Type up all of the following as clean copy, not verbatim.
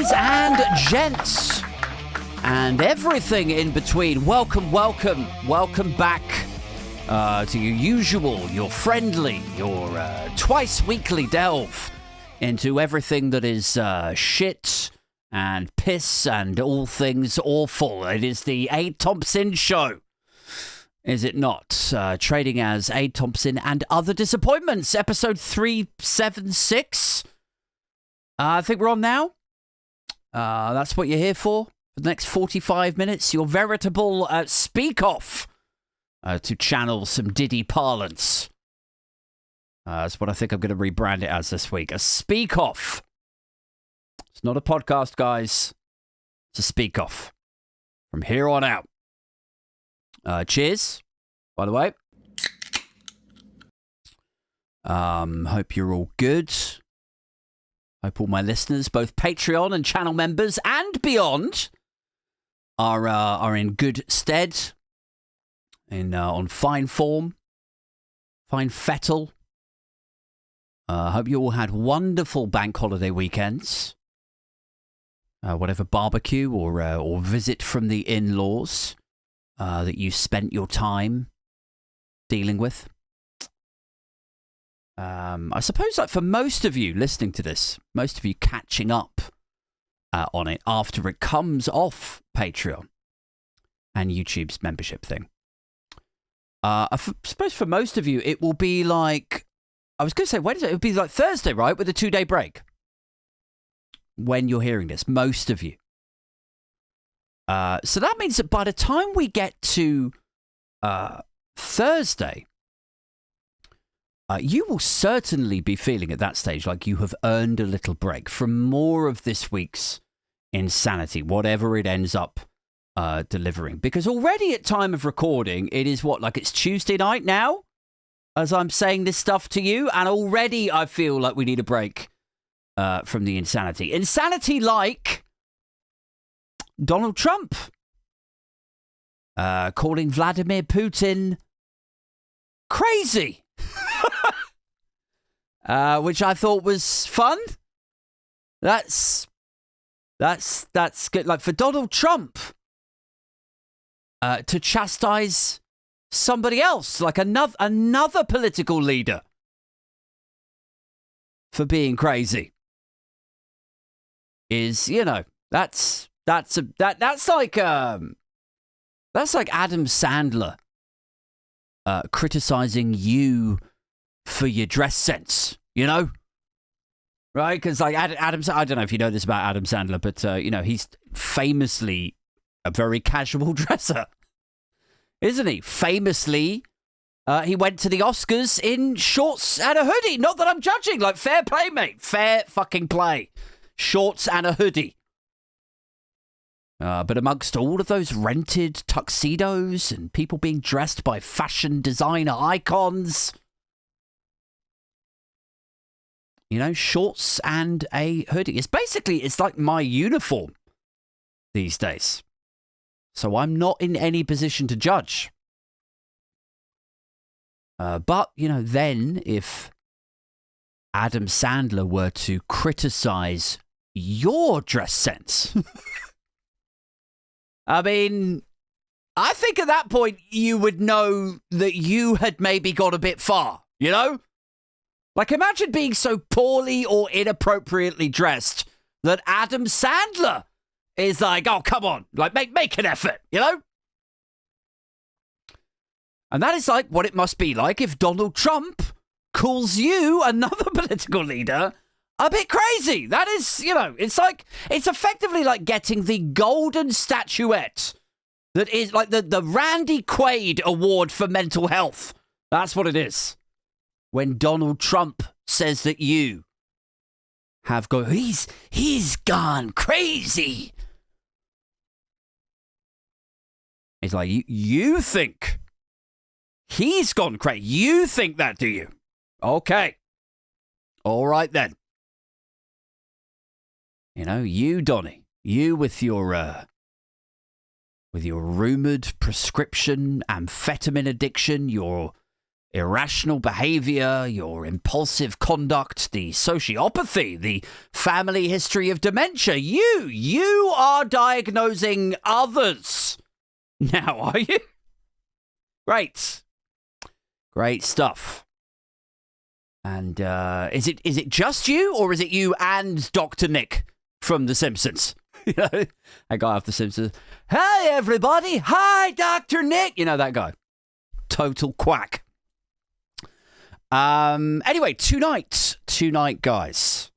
ladies and gents, and everything in between. Welcome back to your usual, your friendly, your twice weekly delve into everything that is shit and piss and all things awful. It is the Aid Thompson Show, is it not? Trading as Aid Thompson and Other Disappointments, episode 376. I think we're on now. That's what you're here for the next 45 minutes. Your veritable speak-off to channel some Diddy parlance. That's what I think I'm going to rebrand it as this week. A speak-off. It's not a podcast, guys. It's a speak-off. From here on out. Cheers, by the way. Hope you're all good. Hope all my listeners, both Patreon and channel members and beyond, are in good stead, on fine form, fine fettle. Hope you all had wonderful bank holiday weekends. Whatever barbecue or visit from the in-laws that you spent your time dealing with. I suppose, like, for most of you listening to this, most of you catching up on it after it comes off Patreon and YouTube's membership thing. I suppose for most of you, it will be like, I was going to say Wednesday, it would be like Thursday, right? With a 2-day break. When you're hearing this, most of you. So that means that by the time we get to Thursday, you will certainly be feeling at that stage like you have earned a little break from more of this week's insanity, whatever it ends up delivering. Because already at time of recording, it is like it's Tuesday night now, as I'm saying this stuff to you, and already I feel like we need a break from the insanity. Insanity like Donald Trump calling Vladimir Putin crazy. Which I thought was fun. That's good. Like, for Donald Trump to chastise somebody else, like another political leader, for being crazy, is, that's like Adam Sandler criticizing you for your dress sense, right? Because like Adam, I don't know if you know this about Adam Sandler, but he's famously a very casual dresser, isn't he? Famously, he went to the Oscars in shorts and a hoodie. Not that I'm judging, like, fair play, mate, fair fucking play. Shorts and a hoodie. But amongst all of those rented tuxedos and people being dressed by fashion designer icons, shorts and a hoodie. It's like my uniform these days. So I'm not in any position to judge. But, then if Adam Sandler were to criticize your dress sense, I mean, I think at that point you would know that you had maybe got a bit far, Like, imagine being so poorly or inappropriately dressed that Adam Sandler is like, oh, come on, like, make an effort, And that is like what it must be like if Donald Trump calls you, another political leader, a bit crazy. That is, it's effectively like getting the golden statuette that is like the Randy Quaid Award for mental health. That's what it is. When Donald Trump says that you have he's gone crazy. It's like, you think he's gone crazy. You think that, do you? Okay. All right, then. You, Donny, you with your rumored prescription amphetamine addiction, your irrational behavior, your impulsive conduct, the sociopathy, the family history of dementia. You are diagnosing others. Now, are you? Great. Great stuff. And is it just you, or is it you and Dr. Nick from The Simpsons? You know, that guy off The Simpsons. Hey, everybody. Hi, Dr. Nick. You know that guy. Total quack. Anyway, tonight, guys,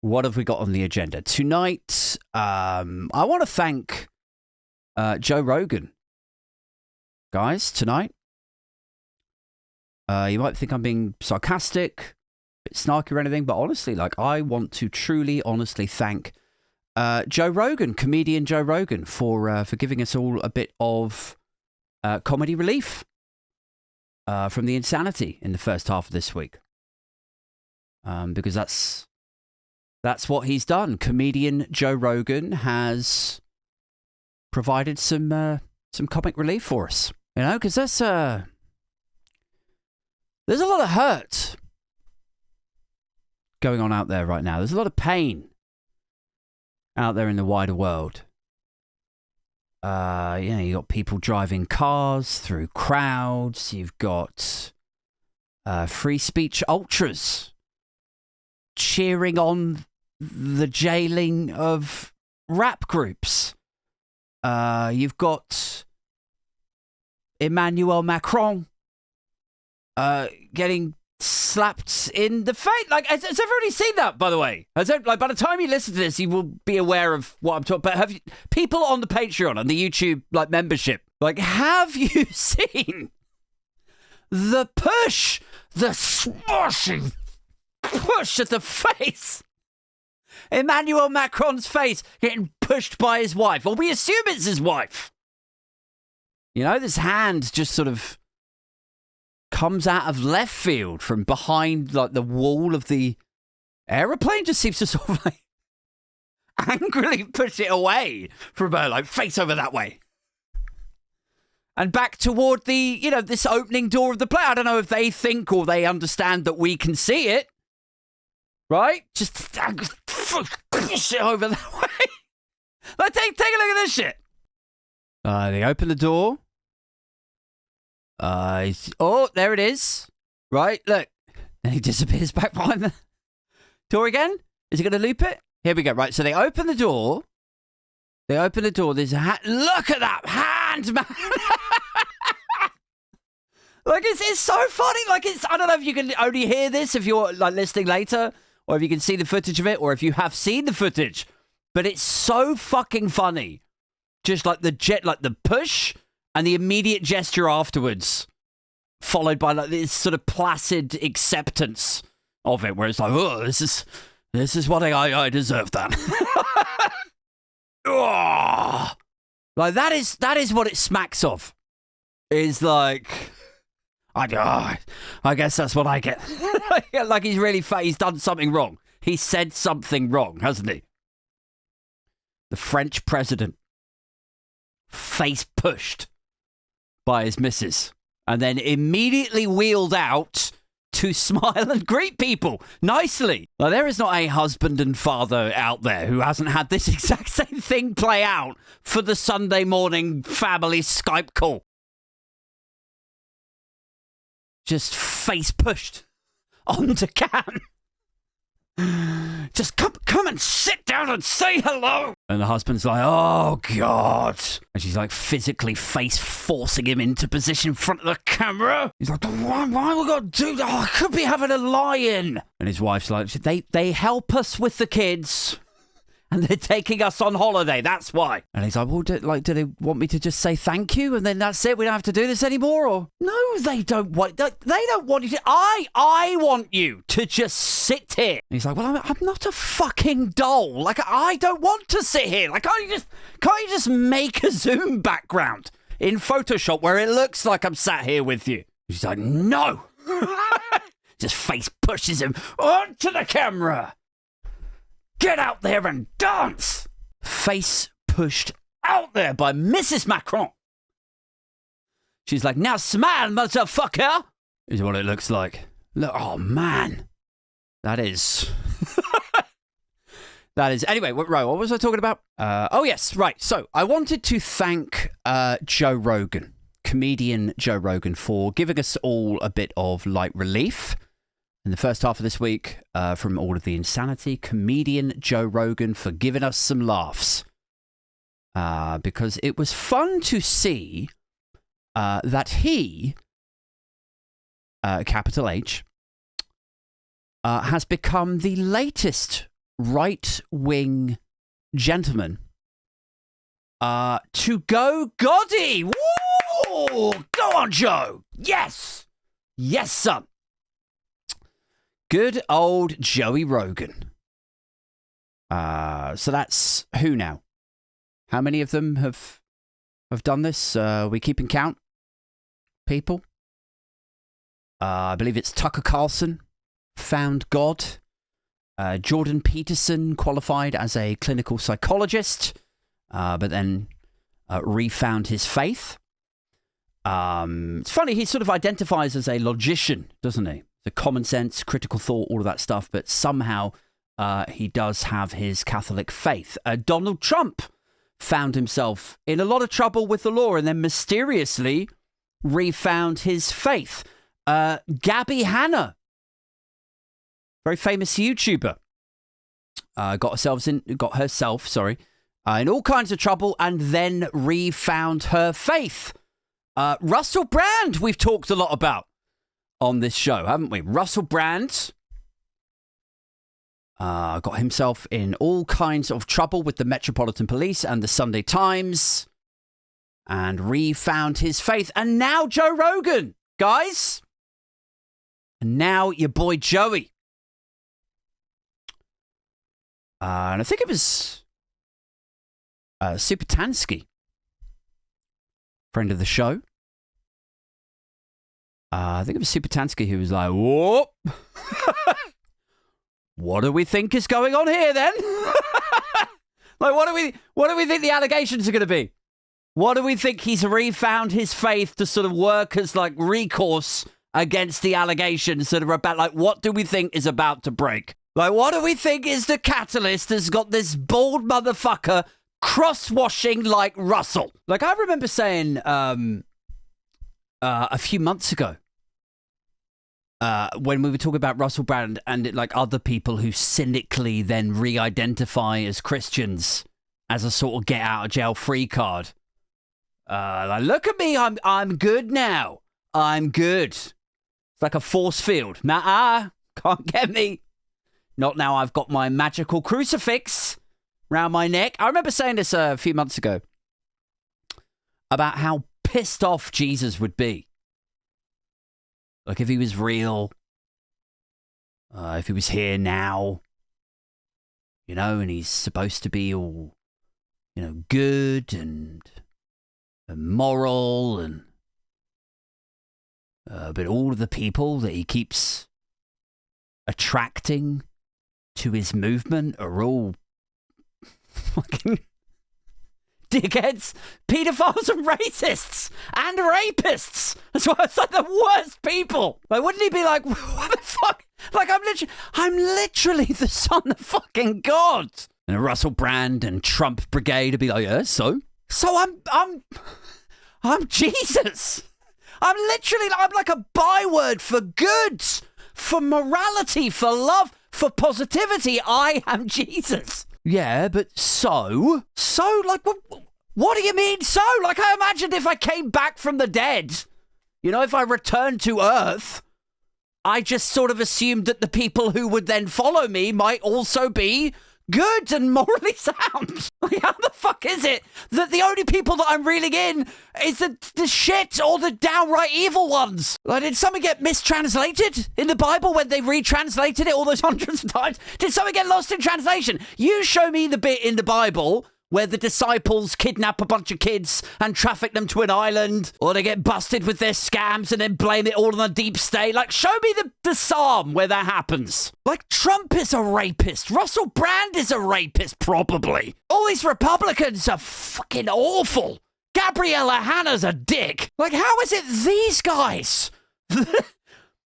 what have we got on the agenda? Tonight, I want to thank Joe Rogan. Guys, tonight, you might think I'm being sarcastic, a bit snarky or anything, but honestly, like, I want to truly, honestly thank Joe Rogan, comedian Joe Rogan, for giving us all a bit of comedy relief from the insanity in the first half of this week, because that's what he's done. Comedian Joe Rogan has provided some comic relief for us, you know, because there's a lot of hurt going on out there right now. There's a lot of pain out there in the wider world. You got people driving cars through crowds. You've got free speech ultras cheering on the jailing of rap groups. You've got Emmanuel Macron getting slapped in the face. Like, has everybody seen that, by the way? By the time you listen to this, you will be aware of what I'm talking about. Have you, people on the Patreon and the YouTube membership, have you seen the push, the smashing push at the face? Emmanuel Macron's face getting pushed by his wife. Well, we assume it's his wife. You know, this hand just sort of comes out of left field from behind the wall of the aeroplane, just seems to sort of angrily push it away from her, face over that way. And back toward the, this opening door of the plane. I don't know if they think or they understand that we can see it. Right? Just push it over that way. Take a look at this shit. They open the door. There it is. Right, look. And he disappears back behind the door again. Is he going to loop it? Here we go. Right, so they open the door. There's a hand. Look at that hand, man. It's so funny. I don't know if you can only hear this if you're listening later, or if you can see the footage of it, or if you have seen the footage. But it's so fucking funny. Just the push and the immediate gesture afterwards, followed by this sort of placid acceptance of it, where it's this is what I deserve that. That is what it smacks of. Is I guess that's what I get. He's really he's done something wrong. He said something wrong, hasn't he? The French president face pushed by his missus, and then immediately wheeled out to smile and greet people nicely. There is not a husband and father out there who hasn't had this exact same thing play out for the Sunday morning family Skype call. Just face pushed onto cam. Just come and sit down and say hello. And the husband's like, oh, God. And she's physically face forcing him into position in front of the camera. He's like, why we got to do that? I could be having a lie-in. And his wife's like, they help us with the kids. And they're taking us on holiday, that's why. And he's like, well, do they want me to just say thank you? And then that's it, we don't have to do this anymore? Or no, they don't want, they don't want you to, I want you to just sit here. And he's like, well, I'm not a fucking doll. I don't want to sit here. Can't you just make a Zoom background in Photoshop where it looks like I'm sat here with you? He's like, no. Just face pushes him onto the camera. Get out there and dance! Face pushed out there by Mrs. Macron. She's like, now smile, motherfucker! is what it looks like. Look, oh man, that is. That is. Anyway, right, what was I talking about? Oh, yes, right. So I wanted to thank Joe Rogan, comedian Joe Rogan, for giving us all a bit of light relief in the first half of this week from all of the insanity. Comedian Joe Rogan for giving us some laughs. Because it was fun to see that he, capital H, has become the latest right-wing gentleman to go Goddy. Woo! Go on, Joe. Yes. Yes, son. Good old Joey Rogan. So that's who now? How many of them have done this? We keeping count? People? I believe it's Tucker Carlson found God. Jordan Peterson qualified as a clinical psychologist, but then refound his faith. It's funny, he sort of identifies as a logician, doesn't he? The common sense, critical thought, all of that stuff, but somehow he does have his Catholic faith. Donald Trump found himself in a lot of trouble with the law and then mysteriously refound his faith. Gabby Hanna, very famous YouTuber, got herself in all kinds of trouble and then refound her faith. Russell Brand, we've talked a lot about on this show, haven't we? Russell Brand got himself in all kinds of trouble with the Metropolitan Police and the Sunday Times and refound his faith. And now Joe Rogan, guys. And now your boy Joey. And I think it was Supertansky, friend of the show. I think it was Supertansky who was like, whoop. What do we think is going on here then? Like, what do we think the allegations are going to be? What do we think he's refound his faith to sort of work as like recourse against the allegations that are about, like, what do we think is about to break? Like, what do we think is the catalyst that's got this bald motherfucker cross-washing like Russell? Like, I remember saying a few months ago, when we were talking about Russell Brand and like other people who cynically then re-identify as Christians as a sort of get-out-of-jail-free card. Like, look at me, I'm good now. I'm good. It's like a force field. Nah, can't get me. Not now I've got my magical crucifix round my neck. I remember saying this a few months ago about how pissed off Jesus would be. Like, if he was real, if he was here now, you know, and he's supposed to be all, you know, good and moral and but all of the people that he keeps attracting to his movement are all fucking dickheads, pedophiles and racists and rapists. That's why it's like the worst people. Like, wouldn't he be like, what the fuck? Like, I'm literally the son of fucking God. And Russell Brand and Trump Brigade would be like, yeah, so I'm Jesus. I'm like a byword for good, for morality, for love, for positivity. I am Jesus. Yeah, but so, like, what do you mean so? Like, I imagined if I came back from the dead, you know, if I returned to Earth, I just sort of assumed that the people who would then follow me might also be good and morally sound. Like, how the fuck is it that the only people that I'm reeling in is the shit or the downright evil ones? Like, did something get mistranslated in the Bible when they retranslated it all those hundreds of times? Did something get lost in translation? You show me the bit in the Bible where the disciples kidnap a bunch of kids and traffic them to an island, or they get busted with their scams and then blame it all on the deep state. Like, show me the psalm where that happens. Like, Trump is a rapist. Russell Brand is a rapist, probably. All these Republicans are fucking awful. Gabriella Hanna's a dick. Like, how is it these guys,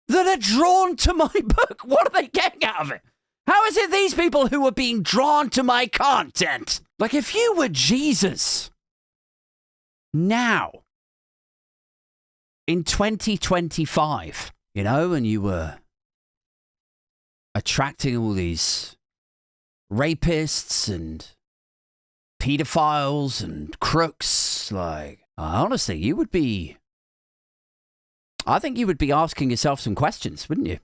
that are drawn to my book? What are they getting out of it? How is it these people who are being drawn to my content? Like, if you were Jesus now, in 2025, you know, and you were attracting all these rapists and pedophiles and crooks, like, honestly, I think you would be asking yourself some questions, wouldn't you?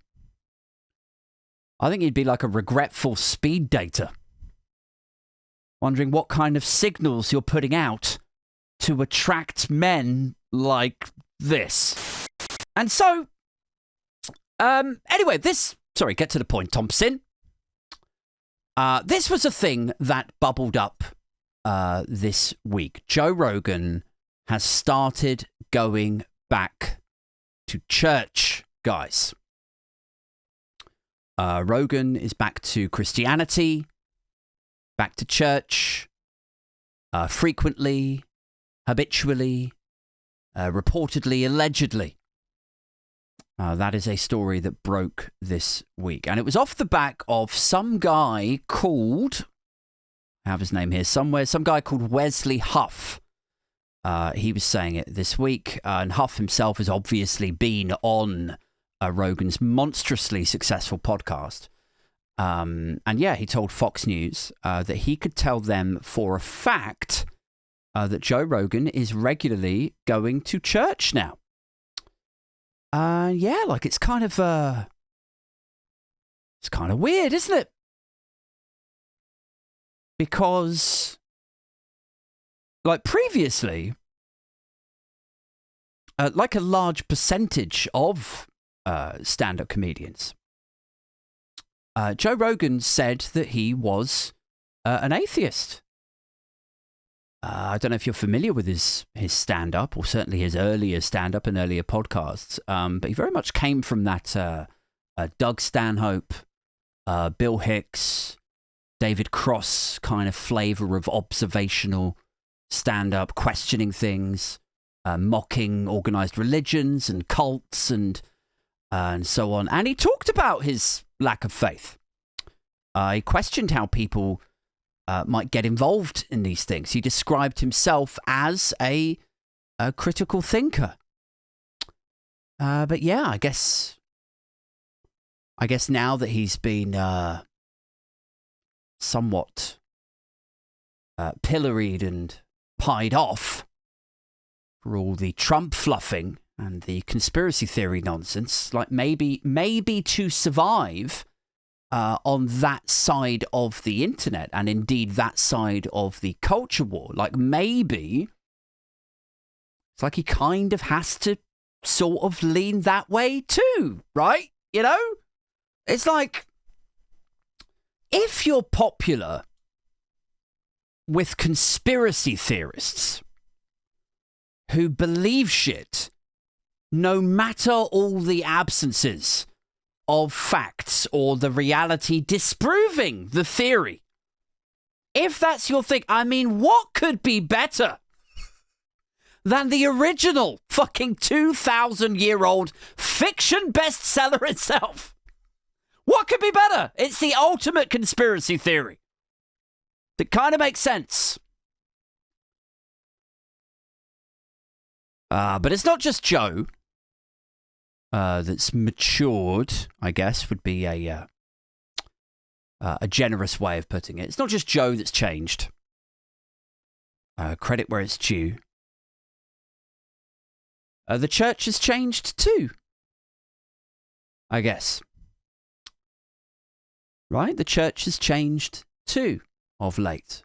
I think you'd be like a regretful speed dater, wondering what kind of signals you're putting out to attract men like this. And so, anyway, get to the point, Thompson. This was a thing that bubbled up this week. Joe Rogan has started going back to church, guys. Rogan is back to Christianity, back to church, frequently, habitually, reportedly, allegedly. That is a story that broke this week. And it was off the back of some guy called, I have his name here somewhere, some guy called Wesley Huff. He was saying it this week, and Huff himself has obviously been on Rogan's monstrously successful podcast. And yeah, he told Fox News that he could tell them for a fact that Joe Rogan is regularly going to church now. Yeah, like it's kind of weird, isn't it? Because, like previously, like a large percentage of stand-up comedians, Joe Rogan said that he was an atheist. I don't know if you're familiar with his stand-up, or certainly his earlier stand-up and earlier podcasts, but he very much came from that Doug Stanhope, Bill Hicks, David Cross kind of flavor of observational stand-up, questioning things, mocking organized religions and cults and so on. And he talked about his lack of faith. He questioned how people might get involved in these things. He described himself as a critical thinker. But yeah, I guess now that he's been somewhat pilloried and pied off for all the Trump fluffing and the conspiracy theory nonsense, like maybe to survive on that side of the internet, and indeed that side of the culture war, like maybe it's like he kind of has to sort of lean that way too, right? You know? It's like, if you're popular with conspiracy theorists who believe shit no matter all the absences of facts or the reality disproving the theory, if that's your thing, I mean, what could be better than the original fucking 2,000-year-old fiction bestseller itself? What could be better? It's the ultimate conspiracy theory that kind of makes sense. But it's not just Joe that's matured, I guess, would be a generous way of putting it. It's not just Joe that's changed. Credit where it's due. The church has changed too, I guess. Right? The church has changed too of late.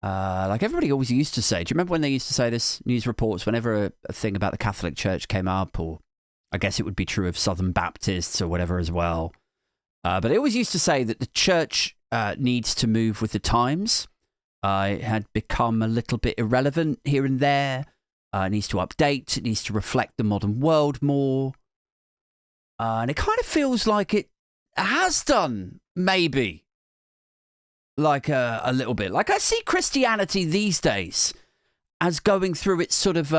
Like everybody always used to say, do you remember when they used to say this, news reports, whenever a thing about the Catholic Church came up, or I guess it would be true of Southern Baptists or whatever as well. But they always used to say that the church needs to move with the times. It had become a little bit irrelevant here and there. It needs to update. It needs to reflect the modern world more. And it kind of feels like it has done, maybe. Like a little bit. Like I see Christianity these days as going through its sort of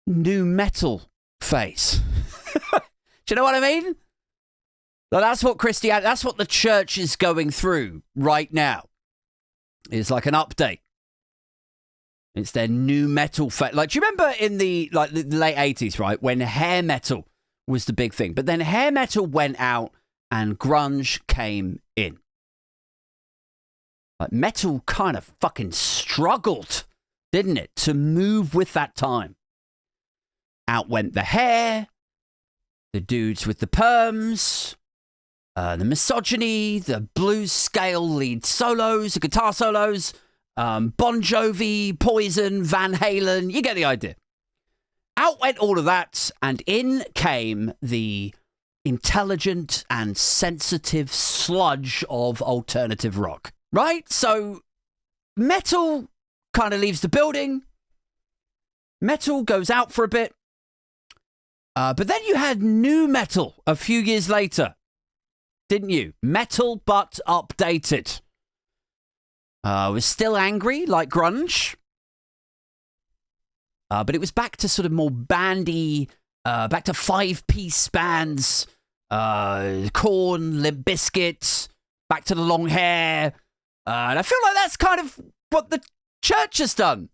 new metal phase. Do you know what I mean? Well, that's what Christianity, that's what the church is going through right now. It's like an update. It's their new metal phase. Like, do you remember in the late 80s, right, when hair metal was the big thing? But then hair metal went out and grunge came in. Like, metal kind of fucking struggled, didn't it, to move with that time. Out went the hair, the dudes with the perms, the misogyny, the blues scale lead solos, the guitar solos, Bon Jovi, Poison, Van Halen. You get the idea. Out went all of that, and in came the intelligent and sensitive sludge of alternative rock. Right? So metal kind of leaves the building. Metal goes out for a bit. But then you had new metal a few years later, didn't you? Metal, but updated. Was still angry, like grunge. But it was back to sort of more bandy, back to 5-piece bands, Korn, Limp Bizkit, back to the long hair. And I feel like that's kind of what the church has done.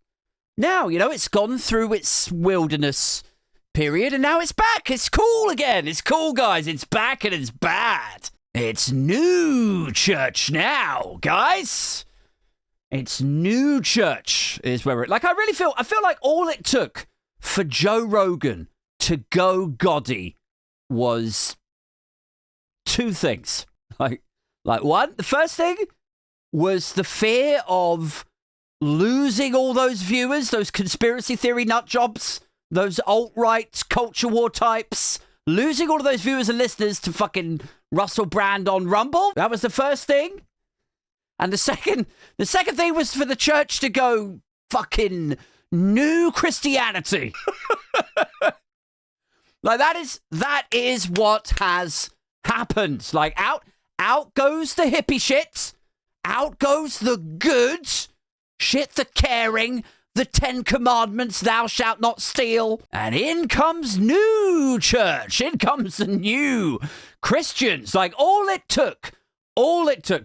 Now, you know, it's gone through its wilderness period, and now it's back. It's cool again. It's cool, guys. It's back, and it's bad. It's new church now, guys. It's new church is where it... Like, I feel like all it took for Joe Rogan to go Gotti was two things. Like one, the first thing was the fear of losing all those viewers, those conspiracy theory nut jobs, those alt-right culture war types, losing all of those viewers and listeners to fucking Russell Brand on Rumble. That was the first thing. And the second thing was for the church to go fucking new Christianity. Like, that is what has happened. Like, out goes the hippie shit. Out goes the good shit, the caring, the 10 commandments, thou shalt not steal. And in comes new church. In comes the new Christians. Like, all it took,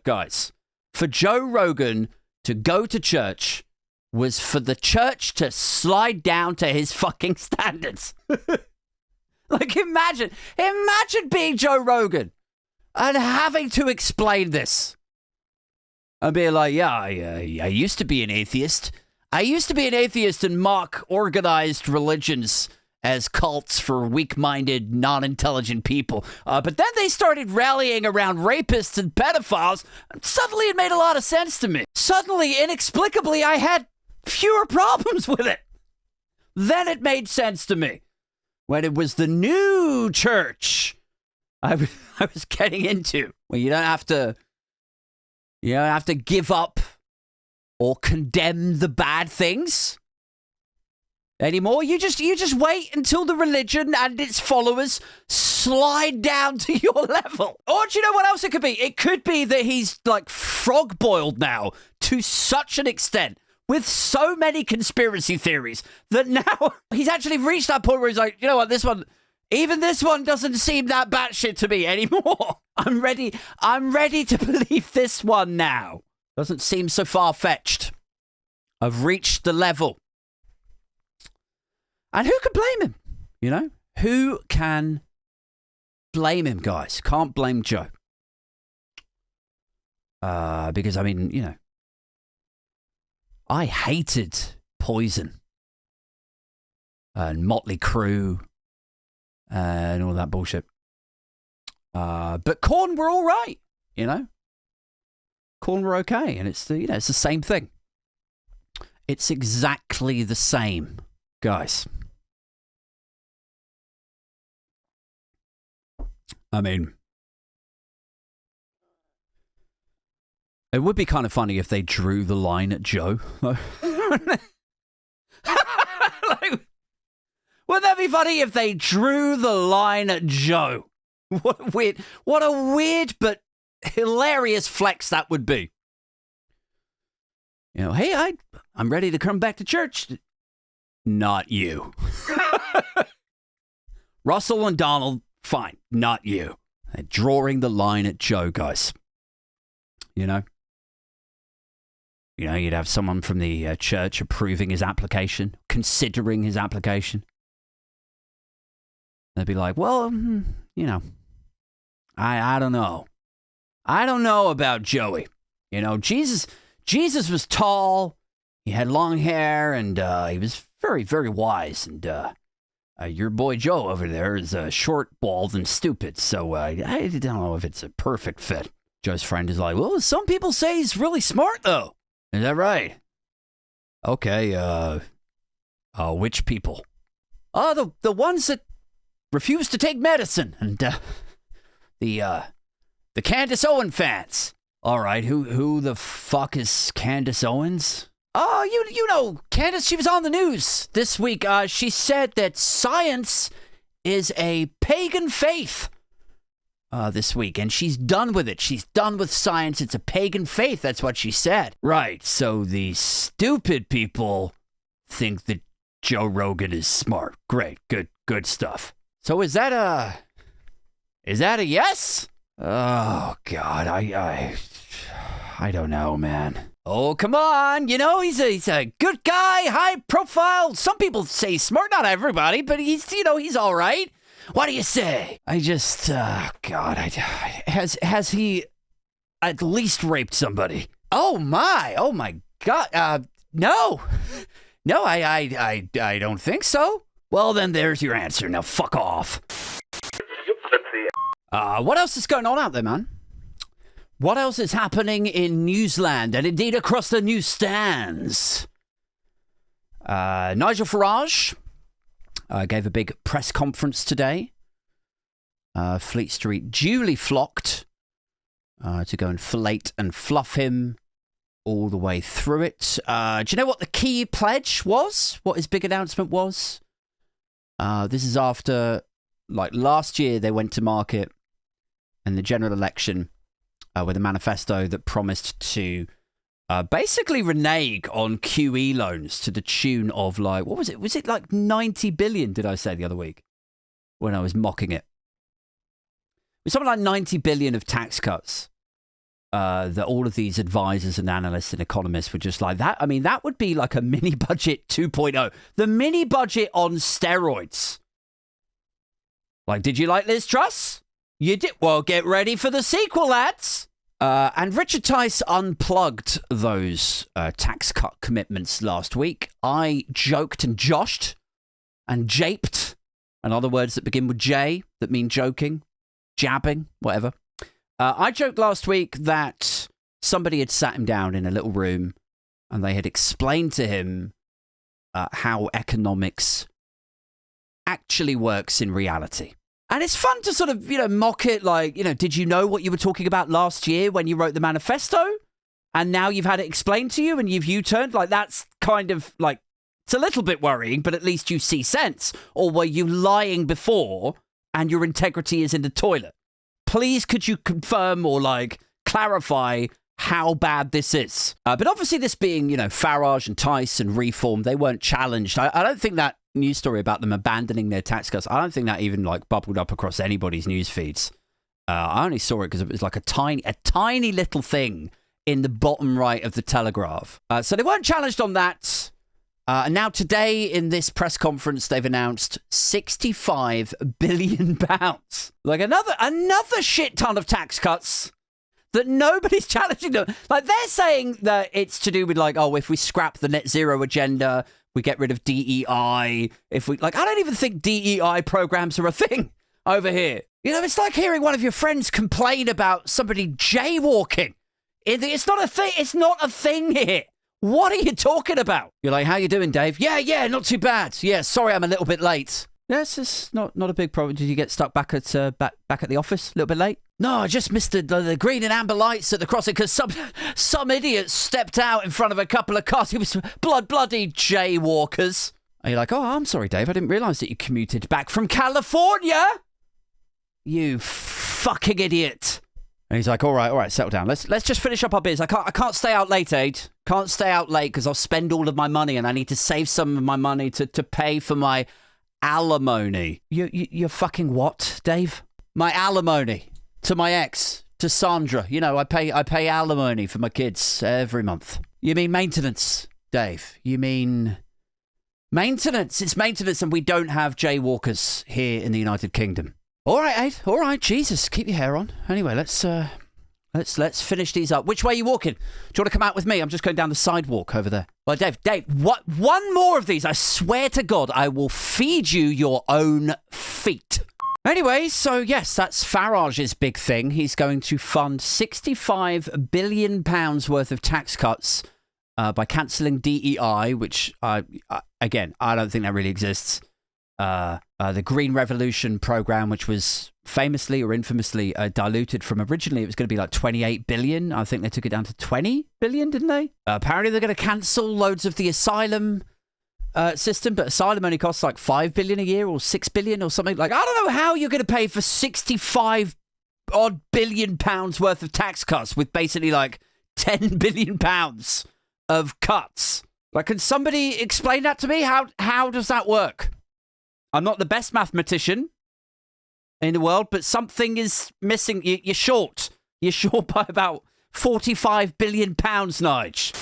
guys, for Joe Rogan to go to church was for the church to slide down to his fucking standards. Like, imagine being Joe Rogan and having to explain this. And being like, I used to be an atheist. I used to be an atheist and mock organized religions as cults for weak-minded, non-intelligent people. But then they started rallying around rapists and pedophiles, and suddenly it made a lot of sense to me. Suddenly, inexplicably, I had fewer problems with it. Then it made sense to me. When it was the new church I was getting into. Well, you don't have to give up or condemn the bad things anymore. You just wait until the religion and its followers slide down to your level. Or do you know what else it could be? It could be that he's like frog boiled now to such an extent with so many conspiracy theories that now he's actually reached that point where he's like, you know what, this one doesn't seem that batshit to me anymore. I'm ready to believe this one now. Doesn't seem so far-fetched. I've reached the level. And who can blame him? You know? Who can blame him, guys? Can't blame Joe. Because, I mean, you know, I hated Poison and Motley Crue and all that bullshit. But Korn were all right, you know? Korn were okay, and it's the same thing. It's exactly the same, guys. I mean, it would be kind of funny if they drew the line at Joe. Like, wouldn't that be funny if they drew the line at Joe? What a weird but hilarious flex that would be. You know, hey, I'm ready to come back to church. Not you. Russell and Donald, fine. Not you. They're drawing the line at Joe, guys. You know? You know, you'd have someone from the church approving his application, considering his application. They'd be like, well, you know, I don't know. I don't know about Joey. You know, Jesus was tall. He had long hair, and he was very, very wise. And your boy Joe over there is short, bald, and stupid. So I don't know if it's a perfect fit. Joe's friend is like, well, some people say he's really smart, though. Is that right? Okay, which people? Oh, the ones that refuse to take medicine, and the Candace Owen fans. All right, who the fuck is Candace Owens? Oh, you know, Candace, she was on the news this week. She said that science is a pagan faith this week, and she's done with it. She's done with science. It's a pagan faith. That's what she said. Right, so the stupid people think that Joe Rogan is smart. Great, good stuff. So is that a yes? Oh, God, I don't know, man. Oh, come on. You know, he's a good guy, high profile. Some people say he's smart, not everybody, but he's all right. What do you say? I just, God, has he at least raped somebody? Oh my God. No, I don't think so. Well, then there's your answer. Now fuck off. What else is going on out there, man? What else is happening in Newsland and indeed across the newsstands? Nigel Farage gave a big press conference today. Fleet Street duly flocked to go and fillet and fluff him all the way through it. Do you know what the key pledge was? What his big announcement was? This is after, like, last year they went to market in the general election with a manifesto that promised to basically renege on QE loans to the tune of, like, what was it? Was it like 90 billion, did I say the other week when I was mocking it? It was something like 90 billion of tax cuts that all of these advisors and analysts and economists were just like, that. I mean, that would be like a mini budget 2.0. The mini budget on steroids. Like, did you like Liz Truss? You did. Well, get ready for the sequel, lads. And Richard Tice unplugged those tax cut commitments last week. I joked and joshed and japed, and other words that begin with J that mean joking, jabbing, whatever. I joked last week that somebody had sat him down in a little room and they had explained to him how economics actually works in reality. And it's fun to sort of, mock it like, did you know what you were talking about last year when you wrote the manifesto? And now you've had it explained to you and you've U-turned? Like, that's kind of like, it's a little bit worrying, but at least you see sense. Or were you lying before and your integrity is in the toilet? Please, could you confirm or, like, clarify how bad this is? But obviously this being, Farage and Tice and Reform, they weren't challenged. I don't think that news story about them abandoning their tax cuts, I don't think that even, like, bubbled up across anybody's news feeds. I only saw it because it was like a tiny little thing in the bottom right of the Telegraph. So they weren't challenged on that. And now today in this press conference, they've announced £65 billion. Like another shit ton of tax cuts that nobody's challenging them. Like, they're saying that it's to do with, like, oh, if we scrap the net zero agenda, we get rid of DEI. If we, like, I don't even think DEI programs are a thing over here. It's like hearing one of your friends complain about somebody jaywalking. It's not a thing. It's not a thing here. What are you talking about? You're like, how you doing, Dave? Yeah, not too bad. Yeah, sorry I'm a little bit late. Yes, it's not a big problem. Did you get stuck back at the office a little bit late? No, I just missed the green and amber lights at the crossing because some idiot stepped out in front of a couple of cars. He was bloody jaywalkers. And you're like, oh, I'm sorry, Dave. I didn't realise that you commuted back from California. You fucking idiot. And he's like, all right, settle down. Let's just finish up our biz. I can't stay out late, Aid. Can't stay out late because I'll spend all of my money and I need to save some of my money to pay for my alimony. You're fucking what, Dave? My alimony to my ex, to Sandra. You know, I pay alimony for my kids every month. You mean maintenance, Dave? You mean maintenance? It's maintenance, and we don't have jaywalkers here in the United Kingdom. All right, Aid. All right, Jesus, keep your hair on. Anyway, let's finish these up. Which way are you walking? Do you want to come out with me? I'm just going down the sidewalk over there. Well, Dave, what? One more of these. I swear to God, I will feed you your own feet. Anyway, so yes, that's Farage's big thing. He's going to fund £65 billion worth of tax cuts by cancelling DEI, which, again, I don't think that really exists. The Green Revolution program, which was famously or infamously diluted from originally, it was going to be like 28 billion. I think they took it down to 20 billion, didn't they? Apparently, they're going to cancel loads of the asylum system, but asylum only costs like 5 billion a year or 6 billion or something. Like, I don't know how you're going to pay for 65 odd billion pounds worth of tax cuts with basically like 10 billion pounds of cuts. Like, can somebody explain that to me? How does that work? I'm not the best mathematician in the world, but something is missing. You're short. You're short by about 45 billion pounds, Nige.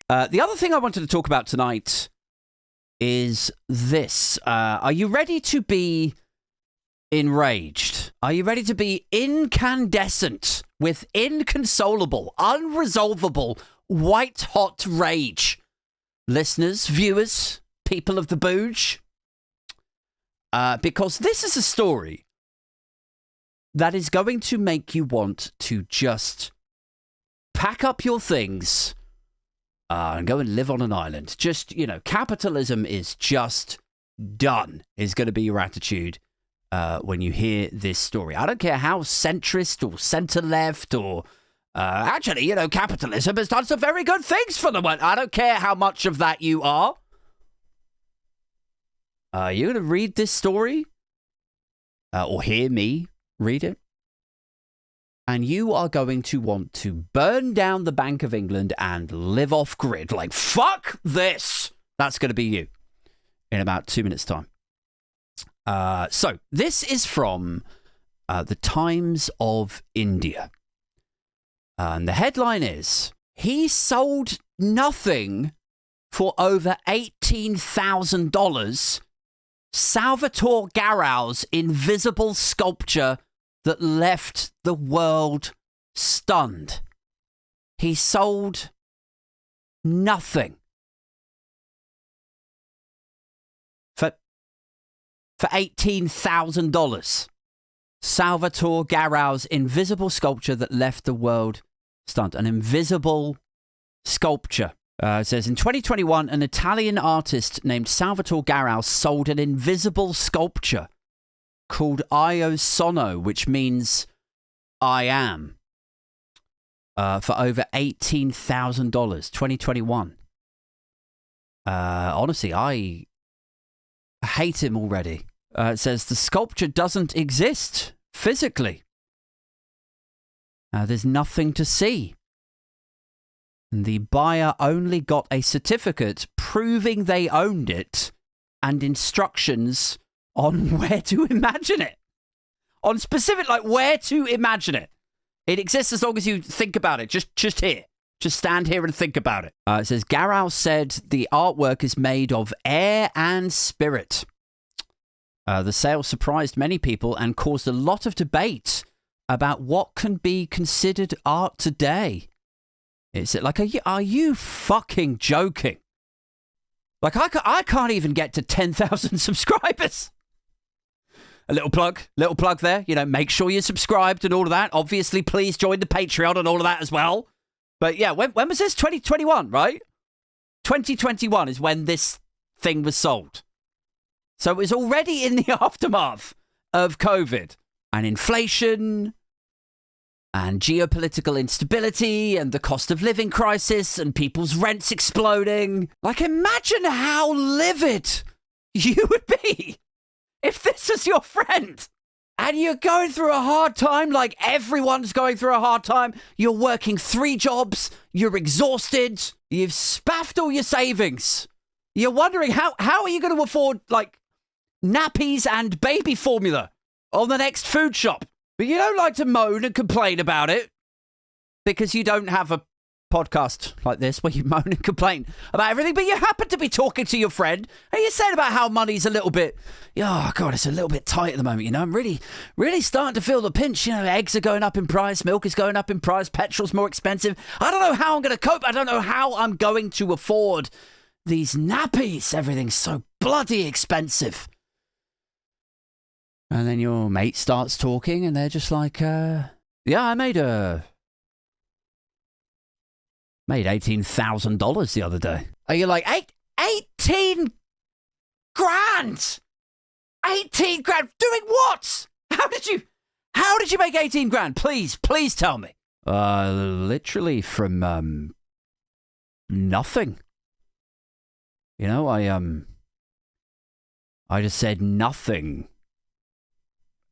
The other thing I wanted to talk about tonight is this. Are you ready to be enraged? Are you ready to be incandescent with inconsolable, unresolvable, white-hot rage? Listeners, viewers, people of the Booge? Because this is a story that is going to make you want to just pack up your things and go and live on an island. Just, you know, capitalism is just done, is going to be your attitude when you hear this story. I don't care how centrist or centre-left or... actually, you know, capitalism has done some very good things for the world. I don't care how much of that you are. You're going to read this story or hear me read it. And you are going to want to burn down the Bank of England and live off grid. Like, fuck this. That's going to be you in about 2 minutes' time. So this is from the Times of India. And the headline is, he sold nothing for over $18,000. Salvatore Garau's invisible sculpture that left the world stunned. He sold nothing for $18,000. Salvatore Garau's invisible sculpture that left the world stunned. An invisible sculpture. It says, in 2021, an Italian artist named Salvatore Garau sold an invisible sculpture called Io Sono, which means I am, for over $18,000, 2021. Honestly, I hate him already. It says, the sculpture doesn't exist physically. There's nothing to see. The buyer only got a certificate proving they owned it and instructions on where to imagine it. On specific, like, where to imagine it. It exists as long as you think about it. Just here. Just stand here and think about it. It says, Garau said the artwork is made of air and spirit. The sale surprised many people and caused a lot of debate about what can be considered art today. It's like, are you fucking joking? Like, I can't even get to 10,000 subscribers. A little plug there. You know, make sure you're subscribed and all of that. Obviously, please join the Patreon and all of that as well. But yeah, when was this? 2021, right? 2021 is when this thing was sold. So it was already in the aftermath of COVID and inflation and geopolitical instability and the cost of living crisis and people's rents exploding. Like, imagine how livid you would be if this was your friend and you're going through a hard time, like everyone's going through a hard time. You're working 3 jobs. You're exhausted. You've spaffed all your savings. You're wondering how are you going to afford, like, nappies and baby formula on the next food shop? But you don't like to moan and complain about it because you don't have a podcast like this where you moan and complain about everything, but you happen to be talking to your friend and you're saying about how money's a little bit, oh God, it's a little bit tight at the moment, you know, I'm really starting to feel the pinch, you know, eggs are going up in price, milk is going up in price, petrol's more expensive, I don't know how I'm going to cope, I don't know how I'm going to afford these nappies, everything's so bloody expensive. And then your mate starts talking and they're just like, yeah, I made $18,000 the other day. Are you like, 18 grand? 18 grand? Doing what? How did you make 18 grand? Please tell me. Literally from, nothing. You know, I just said nothing,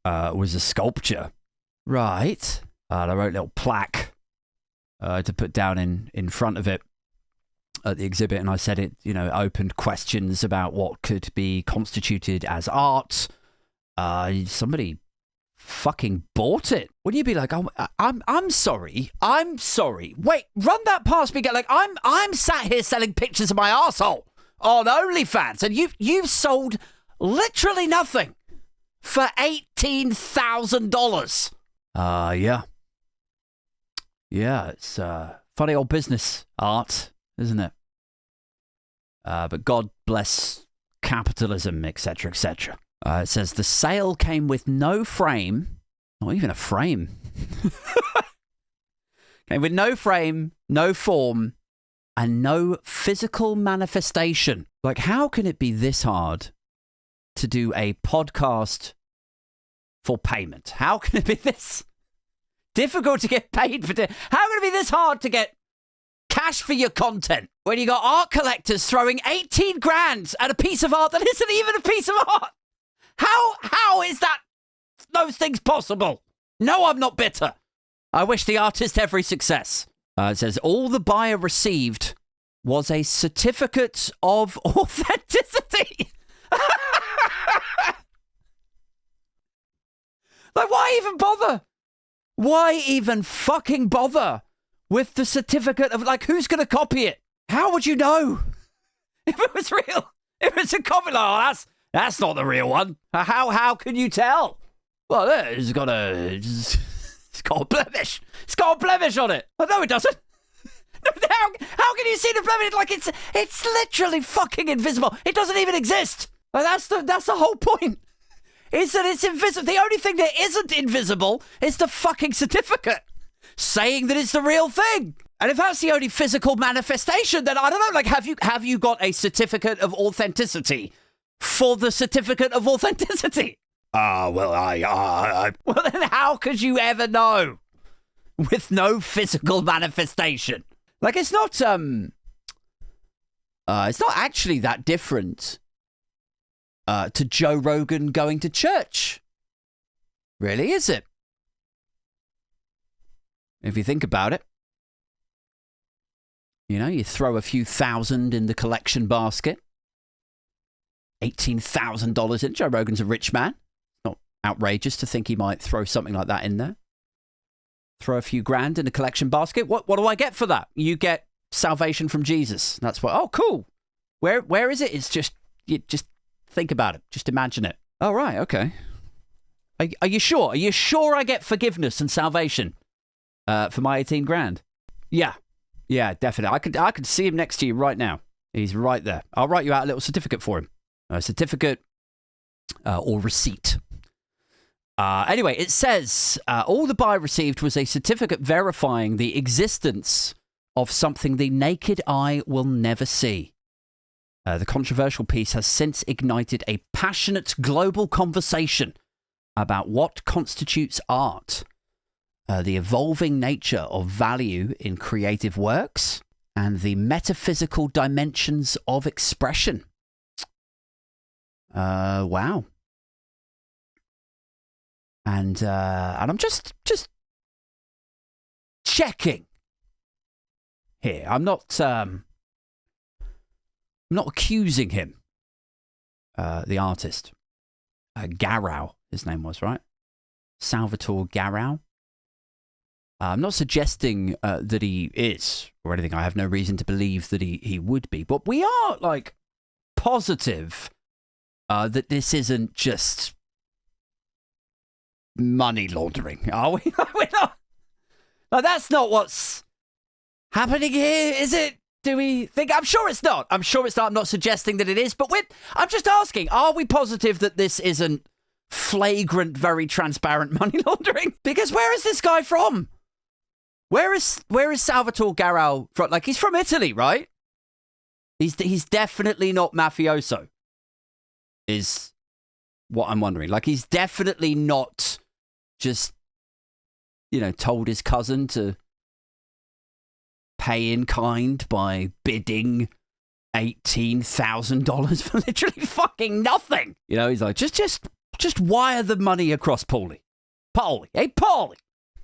was a sculpture. Right. And I wrote a little plaque. To put down in front of it at the exhibit, and I said it, you know, opened questions about what could be constituted as art. Somebody fucking bought it. Wouldn't you be like, oh, I'm sorry. Wait, run that past me. Like, I'm sat here selling pictures of my arsehole on OnlyFans, and you've sold literally nothing for $18,000. Yeah. Yeah, it's funny old business, art, isn't it? But God bless capitalism, etc., etc. It says the sale came with no frame, not even a frame. Came with no frame, no form, and no physical manifestation. Like, how can it be this hard to do a podcast for payment? How can it be this difficult to get paid for it? How can it be this hard to get cash for your content when you got art collectors throwing 18 grand at a piece of art that isn't even a piece of art? How is that those things possible? No, I'm not bitter. I wish the artist every success. It says all the buyer received was a certificate of authenticity. Like, why even bother? Why even fucking bother with the certificate of, like, who's going to copy it? How would you know if it was real? If it's a copy, like, oh, that's not the real one. How can you tell? Well, it's got a blemish. It's got a blemish on it. Oh, no, it doesn't. How can you see the blemish? Like, it's literally fucking invisible. It doesn't even exist. Like, that's the whole point. Is that it's invisible. The only thing that isn't invisible is the fucking certificate saying that it's the real thing. And if that's the only physical manifestation, then I don't know, like, have you got a certificate of authenticity for the certificate of authenticity? Well, well, then how could you ever know with no physical manifestation? Like, it's not actually that different to Joe Rogan going to church. Really, is it? If you think about it. You know, you throw a few thousand in the collection basket. $18,000 in. Joe Rogan's a rich man. Not outrageous to think he might throw something like that in there. Throw a few grand in the collection basket. What do I get for that? You get salvation from Jesus. That's what. Oh, cool. Where is it? It's just think about it. Just imagine it. Oh, right. Okay. Are you sure? Are you sure I get forgiveness and salvation for my 18 grand? Yeah. Yeah, definitely. I could see him next to you right now. He's right there. I'll write you out a little certificate for him. A certificate or receipt. Anyway, it says all the buyer received was a certificate verifying the existence of something the naked eye will never see. The controversial piece has since ignited a passionate global conversation about what constitutes art, the evolving nature of value in creative works, and the metaphysical dimensions of expression. Wow. And I'm just checking here. I'm not I'm not accusing him. The artist. Garau, his name was, right? Salvatore Garau. I'm not suggesting that he is or anything. I have no reason to believe that he would be. But we are, like, positive that this isn't just money laundering, are we? We're not. Like, that's not what's happening here, is it? Do we think? I'm sure it's not. I'm not suggesting that it is. But I'm just asking, are we positive that this isn't flagrant, very transparent money laundering? Because where is this guy from? Where is Salvatore Garau from? Like, he's from Italy, right? He's definitely not mafioso, is what I'm wondering. Like, he's definitely not just, told his cousin to pay in kind by bidding $18,000 for literally fucking nothing. He's like, just wire the money across Paulie. Hey, Paulie,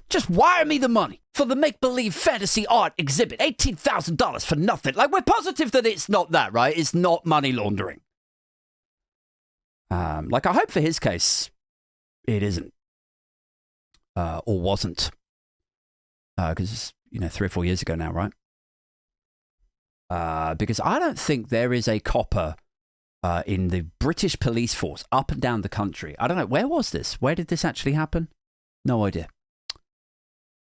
just wire me the money for the make-believe fantasy art exhibit. $18,000 for nothing. Like, we're positive that it's not that, right? It's not money laundering. Like, I hope for his case, it isn't. Or wasn't. Because, 3 or 4 years ago now, right? Because I don't think there is a copper in the British police force up and down the country. I don't know. Where was this? Where did this actually happen? No idea.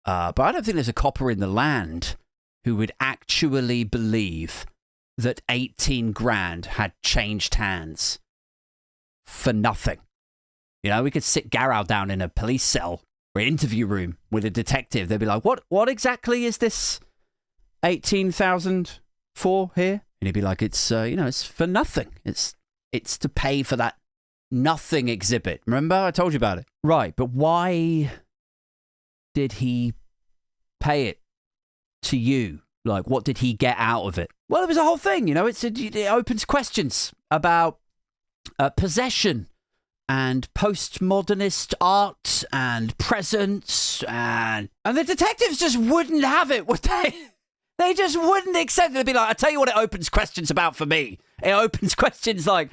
But I don't think there's a copper in the land who would actually believe that 18 grand had changed hands for nothing. We could sit Garau down in a police cell or interview room with a detective. They'd be like, what exactly is this 18,000 for here? And he'd be like, it's, it's for nothing. It's to pay for that nothing exhibit. Remember? I told you about it. Right. But why did he pay it to you? Like, what did he get out of it? Well, it was a whole thing, it opens questions about possession and postmodernist art and presence, and the detectives just wouldn't have it, would they? They just wouldn't accept it. They'd be like, I tell you what it opens questions about for me. It opens questions like,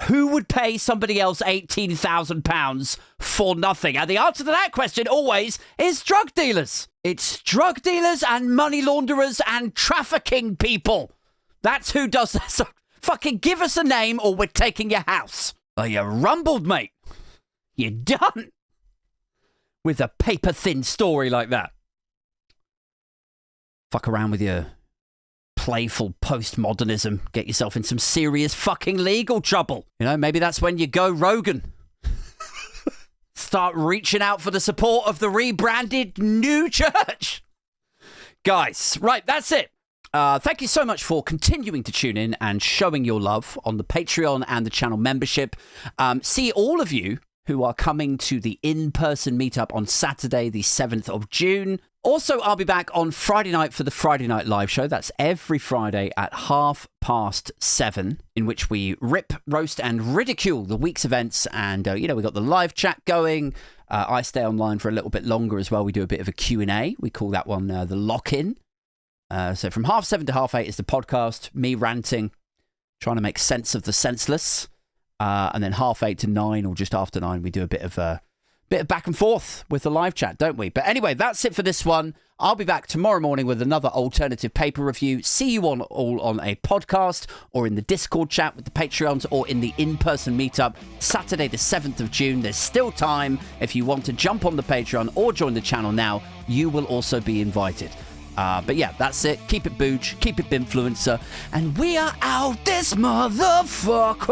who would pay somebody else £18,000 for nothing? And the answer to that question always is drug dealers. It's drug dealers and money launderers and trafficking people. That's who does that. So fucking give us a name or we're taking your house. Oh, you rumbled, mate. You're done. With a paper-thin story like that. Fuck around with your playful postmodernism. Get yourself in some serious fucking legal trouble. Maybe that's when you go Rogan. Start reaching out for the support of the rebranded new church. Guys, right, that's it. Thank you so much for continuing to tune in and showing your love on the Patreon and the channel membership. See all of you who are coming to the in-person meetup on Saturday, the 7th of June. Also, I'll be back on Friday night for the Friday Night Live show. That's every Friday at 7:30, in which we rip, roast, and ridicule the week's events. And, we got the live chat going. I stay online for a little bit longer as well. We do a bit of a Q&A. We call that one the lock-in. So from 7:30 to 8:30 is the podcast, me ranting, trying to make sense of the senseless. And then 8:30 to 9 or just after 9, we do a bit of back and forth with the live chat, don't we? But anyway, that's it for this one. I'll be back tomorrow morning with another alternative paper review. See you all on a podcast or in the Discord chat with the Patreons or in the in-person meetup Saturday the 7th of June. There's still time. If you want to jump on the Patreon or join the channel now, you will also be invited. But yeah, that's it. Keep it Booch, keep it Binfluencer, and we are out this motherfucker.